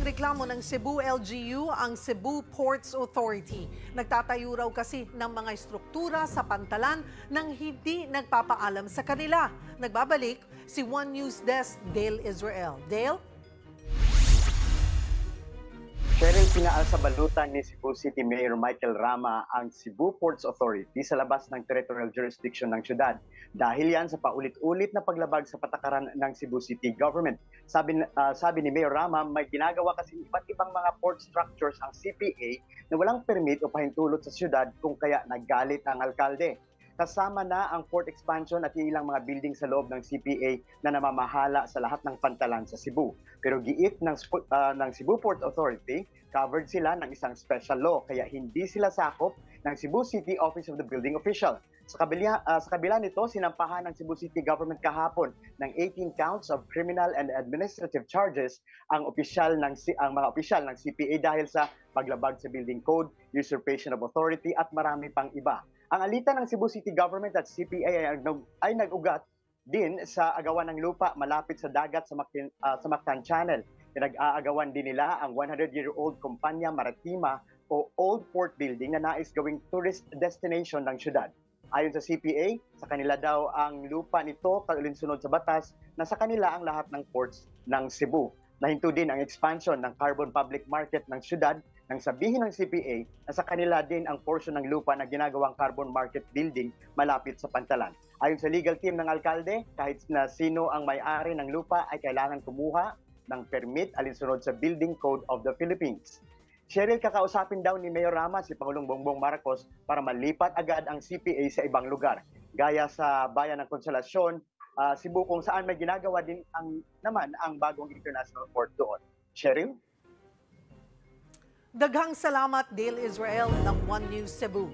reklamo ng Cebu LGU ang Cebu Ports Authority. Nagtatayo raw kasi ng mga estruktura sa pantalan nang hindi nagpapaalam sa kanila. Nagbabalik si One News Desk Dale Israel. Dale? Cheryl, pinaal sa balutan ni Cebu City Mayor Michael Rama ang Cebu Ports Authority sa labas ng territorial jurisdiction ng syudad. Dahil yan sa paulit-ulit na paglabag sa patakaran ng Cebu City government. Sabi ni Mayor Rama, may ginagawa kasi iba't ibang mga port structures ang CPA na walang permit o pahintulot sa syudad kung kaya naggalit ang alkalde. Kasama na ang port expansion at ilang mga building sa loob ng CPA na namamahala sa lahat ng pantalan sa Cebu. Pero giit ng Cebu Port Authority, covered sila ng isang special law kaya hindi sila sakop ng Cebu City Office of the Building Official. Sa kabila nito, sinampahan ng Cebu City Government kahapon ng 18 counts of criminal and administrative charges ang mga opisyal ng CPA dahil sa paglabag sa building code, usurpation of authority at marami pang iba. Ang alitan ng Cebu City Government at CPA ay nag-ugat din sa agawan ng lupa malapit sa dagat sa Mactan Channel. Pinag-aagawan din nila ang 100-year-old Kumpanya Maritima o Old Port Building na nais gawing tourist destination ng syudad. Ayon sa CPA, sa kanila daw ang lupa nito kalinsunod sa batas na sa kanila ang lahat ng ports ng Cebu. Nahinto din ang expansion ng carbon public market ng syudad nang sabihin ng CPA na sa kanila din ang portion ng lupa na ginagawang carbon market building malapit sa pantalan. Ayon sa legal team ng alkalde, kahit na sino ang may-ari ng lupa ay kailangan kumuha ng permit alinsunod sa Building Code of the Philippines. Cheryl, kakausapin daw ni Mayor Rama si Pangulong Bongbong Marcos para malipat agad ang CPA sa ibang lugar. Gaya sa bayan ng Konsolasyon, Cebu kung saan may ginagawa din naman ang bagong international port doon. Cheryl? Daghang salamat, Dale Israel ng One News Cebu.